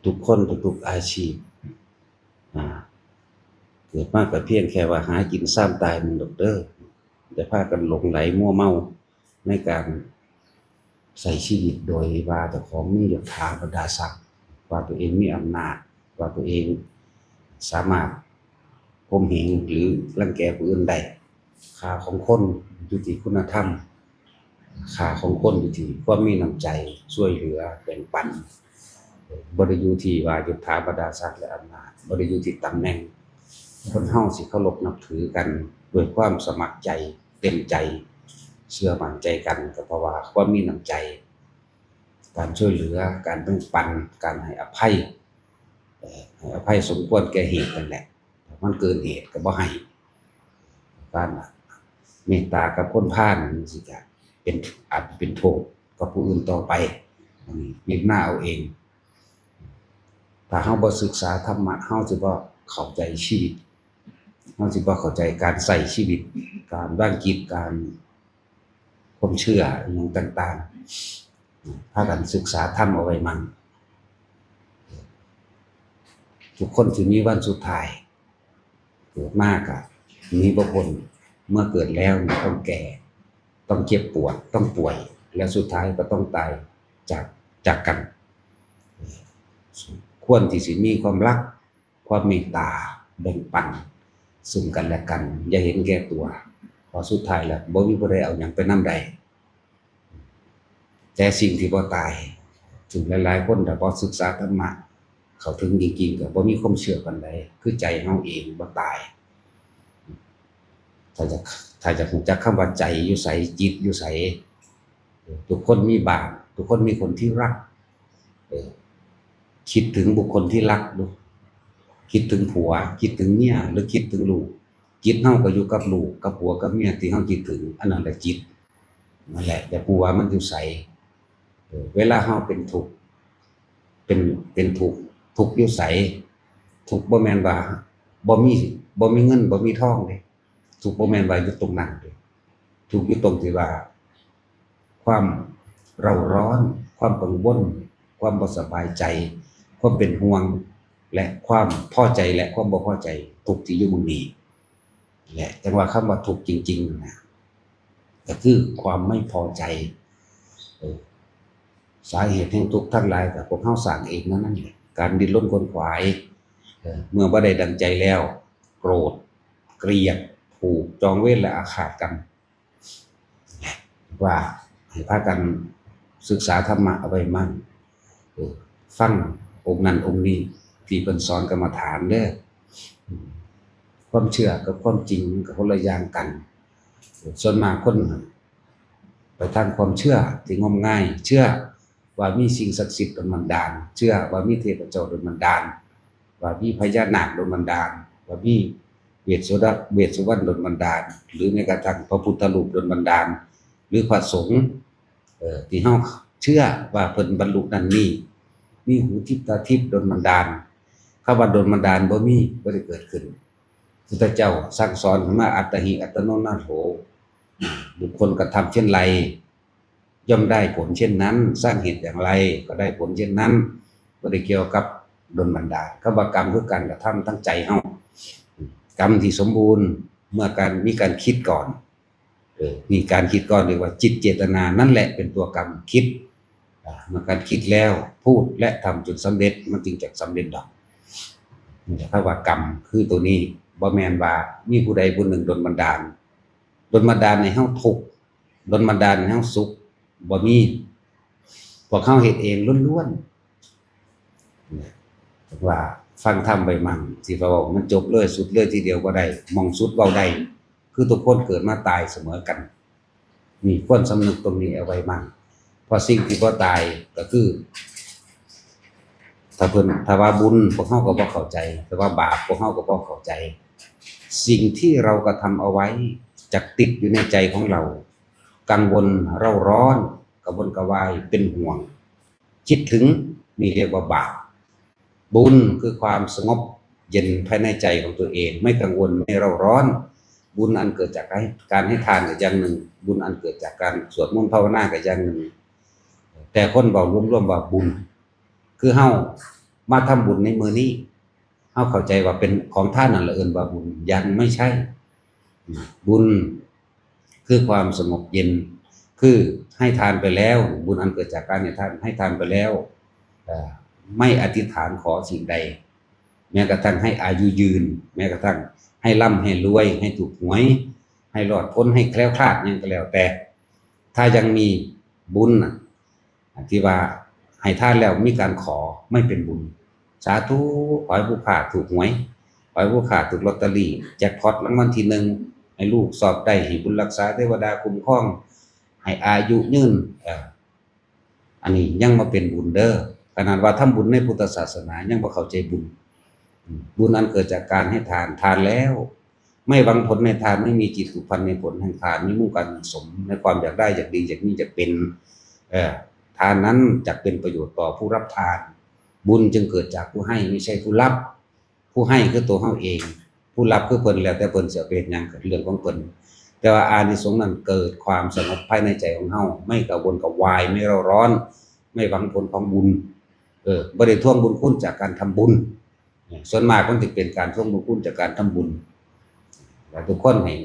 ทุกๆคนทุกๆอาชีพอ่าเกิดมาก็เพียงแค่ว่าหากินซ้ำตายมันดอกเด้อแต่พากันหลงไหลมั่วเมาในการใช้ชีวิตโดยว่าเจ้าของมียศถาบรรดาศักดิ์ว่าตัวเองมีอำนาจว่าตัวเองสามารถข่มเหงหรือรังแกผู้อื่นได้ค่าของคนอยู่ที่คุณธรรมค่าของคนอยู่ที่ความมีน้ำใจช่วยเหลือแบ่งปันบ่ได้อยู่ที่ว่ายศถาบรรดาศักดิ์และอำนาจบ่ได้อยู่ที่ตำแหน่งคนเฮาสิเคารพนับถือกันด้วยความสมัครใจเต็มใจเชื่อมั่นใจกันก็เพราะว่าความมีน้ำใจการช่วยเหลือการแบ่งปันการให้อภัยให้อภัยสมควรแก่เหตุนั่นแหละมันเกินเหตุก็บ่ให้การเมตตากับคนพาลนี่สิจะเป็นอาจเป็นโทษกับผู้อื่นต่อไปอันนี้ยึดหน้าเอาเองถ้าเฮาบ่ศึกษาธรรมะเฮาสิบ่เข้าใจชีวิตเฮาสิบ่เข้าใจการใช้ชีวิตการวางจิตการความเชื่ออิหยังต่างๆพากันศึกษาธรรมเอาไว้มั่นทุกคนสิมีวันสุดท้ายเกิดมาก็มีบ่พ้นเมื่อเกิดแล้วต้องแก่ต้องเจ็บปวดต้องป่วยและสุดท้ายก็ต้องตายจากกันควรที่สิมีความรักความเมตตาแบ่งปันซึ่งกันและกันอย่าเห็นแก่ตัวเพราะสุดท้ายแล้วบ่มีผู้ใดเอาหยังไปนำได้แต่สิ่งที่บ่ตายถึงหลายๆคนถ้าบ่ศึกษาธรรมะเข้าถึงจริงๆก็บ่มีความเชื่อปานใดคือใจเฮาเองบ่ตายถ้าจะรู้จักคำว่าใจอยู่ไสจิตอยู่ไสทุกคนมีบ้านทุกคนมีคนที่รักคิดถึงบุคคลที่รักดูคิดถึงผัวคิดถึงเมียหรือคิดถึงลูกจิตเฮาก็อยู่กับลูกกับผัวกับเมียที่เฮาคิดถึงอันนั้นแหละจิตนั่นแหละแต่ผู้ว่ามันอยู่ไสเวลาเฮาเป็นทุกข์เป็นทุกข์อยู่ไสทุกข์บ่แม่นว่าบ่มีเงินบ่มีทองเด้ทุกข์บ่แม่นว่าอยู่ตรงนั้นเด้ทุกข์อยู่ตรงที่ว่าความเร่าร้อนความกังวลความบ่สบายใจความเป็นห่วงและความพอใจและความบ่พอใจทุกข์ที่อยู่หม้องนี้แหละจังว่าคำว่าทุกข์จริงๆนะก็คือความไม่พอใจสาเหตุแห่งทุกข์ทั้งหลายก็พวกเฮาสร้างเองนั่นแหละการดิ้นรนขวนขวายเมื่อบ่ได้ดังใจแล้วโกรธเกลียดผูกจองเวรและอาฆาตกันว่าให้พากันศึกษาธรรมะเอาไว้มั่นฟังองค์นั้นองค์นี้ที่เพิ่นสอนกรรมฐานเด้อความเชื่อกับความจริงก็คนละอย่างกันส่วนมากคนไปทางความเชื่อที่งมงายเชื่อว่ามีสิ่งศักดิ์สิทธิ์ดลบันดาลเชื่อว่ามีเทพเจ้าดลบันดาลว่ามีพญานาคดลบันดาลว่ามีเวสสุวรรณดลบันดาลหรือแม้กระทั่งพระพุทธรูปดลบันดาลหรือพระสงฆ์ที่เฮาเชื่อว่าเพิ่นบรรลุนั่นนี่มีหูทิพตาทิพดลบันดาลคำว่าดลบันดาลบ่ได้เกิดขึ้นพระพุทธเจ้าสั่งสอนมาอัตติหิอัตโนนาโถบุคคลกระทำเช่นไรย่อมได้ผลเช่นนั้นสร้างเหตุอย่างไรก็ได้ผลเช่นนั้นบ่ได้เกี่ยวกับดลบันดาลคำว่ากรรมคือการกระทำตั้งใจเฮากรรมที่สมบูรณ์เมื่อมีการคิดก่อนมีการคิดก่อนเรียกว่าจิตเจตนานั่นแหละเป็นตัวกรรมคิดเมื่อการคิดแล้วพูดและทำจนสำเร็จมันจึงจะสำเร็จดอกนี่แหละคำว่ากรรมคือตัวนี้บ่แม่นว่ามีผู้ใดผู้หนึ่งดลบันดาลให้เฮาทุกข์ดลบันดาลให้เฮาสุขบ่มีพวกเฮาเฮ็ดเองล้วนๆว่าฟังธรรมไปมั่งสิว่ามันจบเลยสุดเลยทีเดียวบ่ได้มองสุดเว้าได้คือทุกคนเกิดมาตายเสมอกันมีควรสำนึกตรงนี้เอาไว้มั่งเพราะสิ่งที่บ่ตายก็คือถ้าว่าบุญพวกเฮาก็บ่เข้าใจแต่ว่าบาปพวกเฮาก็บ่เข้าใจสิ่งที่เรากระทำเอาไว้จะติดอยู่ในใจของเรากังวลเร่าร้อนกระวนกระวายเป็นห่วงคิดถึงนี่เรียกว่าบาปบุญคือความสงบเย็นภายในใจของตัวเองไม่กังวลไม่เร่าร้อนบุญอันเกิดจากการให้ทานก็อย่างหนึ่งบุญอันเกิดจากการสวดมนต์ภาวนาก็อย่างหนึ่งแต่คนเว้ารวมๆว่าบุญคือเฮา มาทำบุญในมื้อนี้เฮาเข้าใจว่าเป็นของท่านนั่นแหละเอิ้นว่าบุญยังไม่ใช่บุญคือความสงบเย็นคือให้ทานไปแล้วบุญอันเกิดจากการให้ทานไปแล้วไม่อธิษฐานขอสิ่งใดแม้กระทั่งให้อายุยืนแม้กระทั่งให้ร่ำให้รวยให้ถูกหวยให้รอดพ้นให้แคล้วคลาดยังก็แล้วแต่ถ้ายังมีบุญที่ว่าให้ทานแล้วมีการขอไม่เป็นบุญสาธุขอให้ผู้ขาถูกหวยขอให้ผู้ขาถูกลอตเตอรี่แจ็คพอตรางวัลที่1ให้ลูกสอบได้ให้บุญรักษาเทวดาคุ้มครองให้อายุยืนอันนี้ยังมาเป็นบุญเด้อขนาดว่าทำบุญในพุทธศาสนายังบ่เข้าใจบุญบุญนั้นเกิดจากการให้ทานแล้วไม่หวังผลในทานไม่มีจิตผูกพันในผลแห่งทานมีมุ่งการสมในความอยากได้อยากดีอยากมีอยากเป็นทานนั้นจะเป็นประโยชน์ต่อผู้รับทานบุญจึงเกิดจากผู้ให้ไม่ใช่ผู้รับผู้ให้คือตัวเฮาเองผู้รับคือเพิ่นแล้วแต่เพิ่นสิเป็นหยังก็เรื่องของเพิ่นแต่ว่าอานิสงส์นั้นเกิดความสงบภายในใจของเฮาไม่กระวนกระวายไม่เร่าร้อนไม่หวังผลของบุญบ่ได้ทวงบุญคุณจากการทำบุญส่วนมากมันสิเป็นการทวงบุญคุณจากการทำบุญแต่ทุกคนให้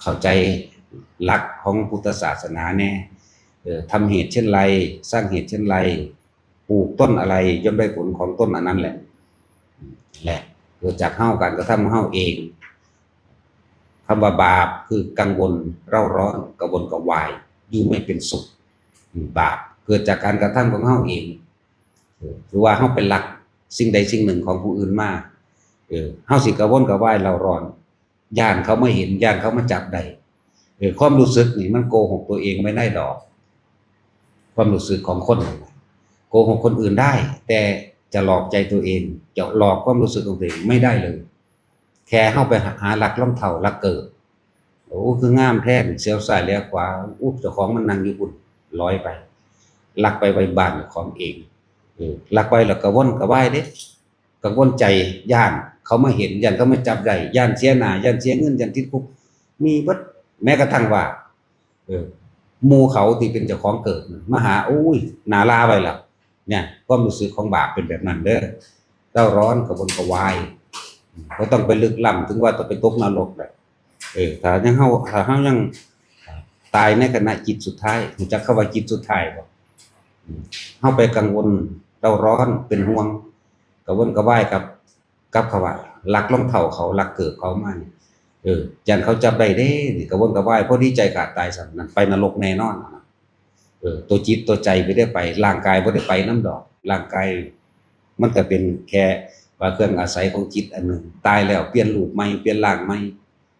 เข้าใจหลักของพุทธศาสนาแน่ทำเหตุเช่นไรสร้างเหตุเช่นไรปลูกต้นอะไรย่อมได้ผลของต้นอันนั้นแหละเกิดจากเฮาการกระทำเฮาเองคำว่าบาปคือกังวลเร่าร้อนกระวนกระวายอยู่ไม่เป็นสุขบาปเกิดจากการกระทำของเฮาเองหรือว่าเฮาเป็นหลักสิ่งใดสิ่งหนึ่งของผู้อื่นมาเฮาสิกระวนกระวายเร่าร้อนย่านเขาไม่เห็นย่านเขามาจับได้ความรู้สึกนี่มันโกหกตัวเองไม่ได้ดอกความรู้สึกของคนโกหกคนอื่นได้แต่จะหลอกใจตัวเองจะหลอกความรู้สึกของตัวเองไม่ได้เลยแค่เข้าไปหาหลักล่องเท่าหลักเกิดโอ้คืองามแท้เสียวซ้ายเลี้ยวขวาอุ๊บเจ้าของมันนั่งอยู่บุญลอยไปลักไปไว้บ้านของเองลักไปแล้วก็วนก็ไหว้เด้ก็วนใจย่านเขามาเห็นย่านเขามาจับได้ย่านเสียหน้าย่านเสียเงินย่านติดคุกมีเบิดแม้กระทั่งว่าหมู่เขาที่เป็นเจ้าของเกิดมาหาอุ้ยหนาลาไว้ล่ะเนี่ยความรู้สึกของบาปเป็นแบบนั้นเด้อเร่าร้อนกระวนกระวายบ่ต้องไปลึกล้ำถึงว่าต้องไปตกนรกได้ถ้าเฮายังตายในขณะจิตสุดท้ายรู้จักคำว่าจิตสุดท้ายบ่เฮาไปกังวลเร่าร้อนเป็นห่วงกระวนกระวายกับเขาว่าลักรองเท้าเขาลักเกิดเขามานี่ยันเขาจับได้เด้นี่กระวนกระวายเพราะดีใจขาดตายสั่นนั้นไปนรกแน่นอนตัวจิตตัวใจไม่ได้ไปร่างกายบ่ได้ไปน้ำดอกร่างกายมันก็เป็นแค่ว่าเครื่องอาศัยของจิตอันหนึ่งตายแล้วเปลี่ยนรูปใหม่เปลี่ยนร่างใหม่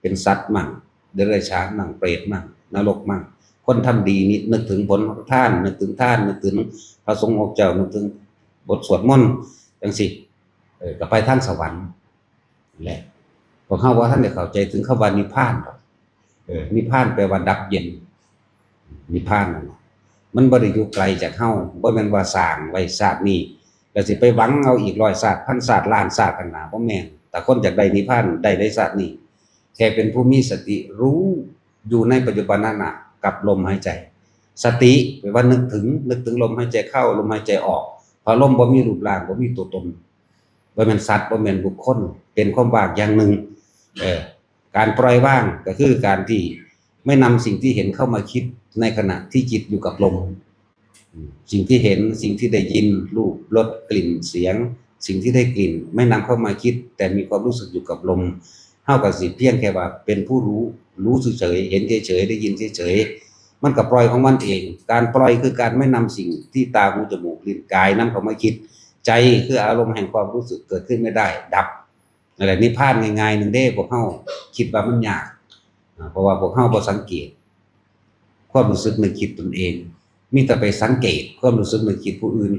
เป็นสัตว์มั่งเดรัจฉานมั่งเปรตมั่งนรกมั่งคนทำดีนี่นึกถึงผลของท่านนึกถึงท่านนึกถึงพระสงฆ์องค์เจ้านึกถึงบทสวดมนต์จังซี่ก็ไปทางสวรรค์แหละพวกเฮาว่าท่านได้เข้าใจถึงคำว่านิพพานนิพพานแปลว่าดับเย็นนิพพานมันบ่ได้อยู่ไกลจากเฮาบ่แม่นว่าสร้างไว้ชาตินี้แล้วสิไปหวังเอาอีก100ชาติพันชาติล้านชาติข้างหน้าบ่แม่นแต่คนอยากได้นิพพานได้ในชาตินี้แค่เป็นผู้มีสติรู้อยู่ในปัจจุบันนั้นน่ะกับลมหายใจสติแปลว่านึกถึงลมหายใจเข้าลมหายใจออกพอลมบ่มีรูปร่างบ่มีตัวตนบ่แม่นสัตว์บ่แม่นบุคคลเป็นความว่างอย่างหนึ่งการปล่อยว่างก็คือการที่ไม่นำสิ่งที่เห็นเข้ามาคิดในขณะที่จิตอยู่กับลมสิ่งที่เห็นสิ่งที่ได้ยินรูปรสกลิ่นเสียงสิ่งที่ได้กลิ่นไม่นำเข้ามาคิดแต่มีความรู้สึกอยู่กับลมเท่ากับสิเพียงแค่ว่าเป็นผู้รู้เฉยๆเห็นเฉยๆได้ยินเฉยๆมันก็ปล่อยของมันเองการปล่อยคือการไม่นำสิ่งที่ตาหูจมูกลิ้นกายนำเข้ามาคิดใจคืออารมณ์แห่งความรู้สึกเกิดขึ้นไม่ได้ดับนั่นแหละนิพพานง่ายๆนึงเด้พวกเฮาคิดว่ามันยากเพราะว่าพวกเฮาบ่สังเกตความรู้สึกนึกคิดตนเองมีแต่ไปสังเกตความรู้สึกนึกคิดผู้อื่น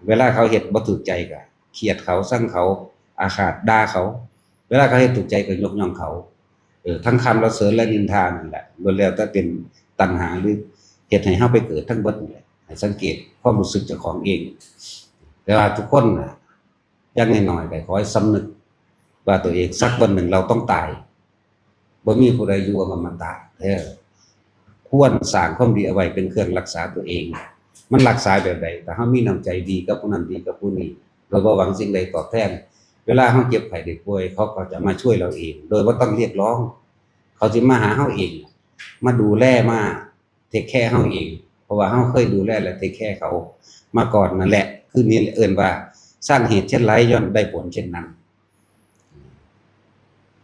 เวลาเขาเฮ็ดบ่ถูกใจก็เครียดเขาสั่งเขาอาฆาตด่าเขาเวลาเขาเฮ็ดถูกใจก็ยกย่องเขาทั้งคำละเสริญและนินทานั่นแหละล้วนแล้วแต่เป็นตัณหาหรือเฮ็ดให้เฮาไปเกิดทั้งเบิดนี่แหละให้สังเกตความรู้สึกเจ้าของเองแต่ว่าทุกคนน่ะอย่างน้อยๆก็ขอให้สำนึกว่าตัวเองสักวันหนึ่งเราต้องตายบ่มีผู้ใดอยู่อมตะควรสร้างความดีเอาไว้เป็นเครื่องรักษาตัวเอง มันรักษาแบบใดแต่เฮามีน้ำใจดีกับผู้นั้นดีกับผู้นี้โดยบ่หวังสิ่งใดตอบแทนเวลาเฮาเจ็บไข้ได้ป่วยเขาก็จะมาช่วยเราเองโดยบ่ต้องเรียกร้องเขาสิมาหาเฮาเองมาดูแลมาเทคแคร์เฮาเองเพราะว่าเฮาเคยดูแลและเทคแคร์เขามาก่อนนั่นแหละคือนี่เอิ้นว่าสร้างเหตุเช่นไรย่อมได้ผลเช่นนั้น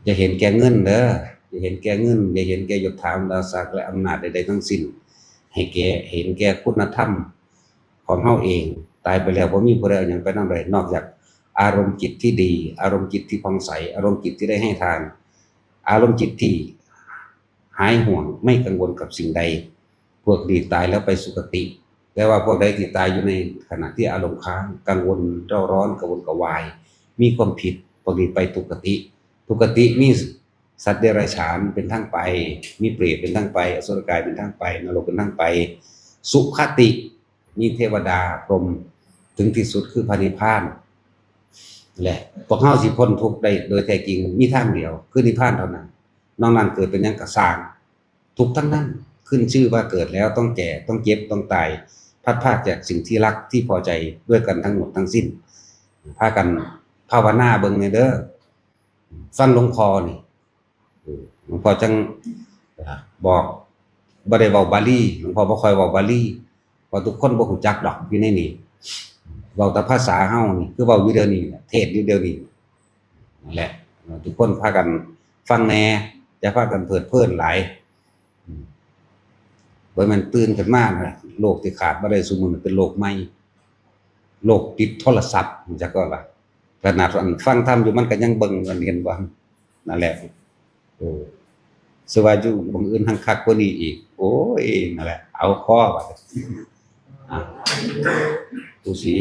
อย่าเห็นแก่เงินเด้ออย่าเห็นแก่เงินอย่าเห็นแก่ยศถาบรรดาศักดิ์และอำนาจใดๆทั้งสิ้นให้แก่เห็นแก่คุณธรรมของเฮาเองตายไปแล้วบ่มีผู้ใดเอาหยังไปนำได้นอกจากอารมณ์จิตที่ดีอารมณ์จิตที่ผ่องใสอารมณ์จิตที่ได้ให้ทานอารมณ์จิตที่หายห่วงไม่กังวลกับสิ่งใดพวกนี้ตายแล้วไปสุคติแต่ว่าพวกใดที่ตายอยู่ในขณะที่อารมณ์ค้างกังวลเร่าร้อนกระวนกระวายมีความผิดพวกนี้ไปทุกติทุกติมีสัตว์เดรัจฉานเป็นทางไปมีเปรตเป็นทางไปอสุรกายเป็นทางไปนรกเป็นทางไปสุขติมีเทวดาพรหมถึงที่สุดคือพระนิพพานแหละพวกเฮาสิพ้นทุกข์ได้โดยแท้จริงมีทางเดียวคือนิพพานเท่านั้นนอกนั้นเกิดเป็นหยังก็สร้างทุกข์ทั้งนั้นขึ้นชื่อว่าเกิดแล้วต้องแก่ต้องเจ็บต้องตายพัดพรากจากสิ่งที่รักที่พอใจด้วยกันทั้งหมดทั้งสิ้นพากันภาวนาเบิ่งเด้อฟังหลวงพ่อนี่หลวงพ่อจังบอกบ่ได้เว้าบาลีหลวงพ่อบ่ค่อยเว้าบาลีเพราะทุกคนบ่รู้จักดอกอยู่ในนี้เว้าแต่ภาษาเฮานี่คือเว้าอยู่เดี๋ยวนี้เทศอยู่เดี๋ยวนี้นั่นแหละทุกคนพากันฟังแหน่อย่าพากันเพลิดเพลินหลายบ่แม่นตื่นขึ้นมาน่ะโลกที่ขาดบ่ได้ซุมื้อเป็นโลกใหม่โลกติดโทรศัพท์จักก็ว่าขนาดอันฟังธรรมอยู่มันก็ยังเบิ่งกันเห็นบ่นั่นแหละสว่าอยู่บางอื่นทางคักกว่านี้อีกโอ้ยนั่นแหละเอาข้อว่าดูสิ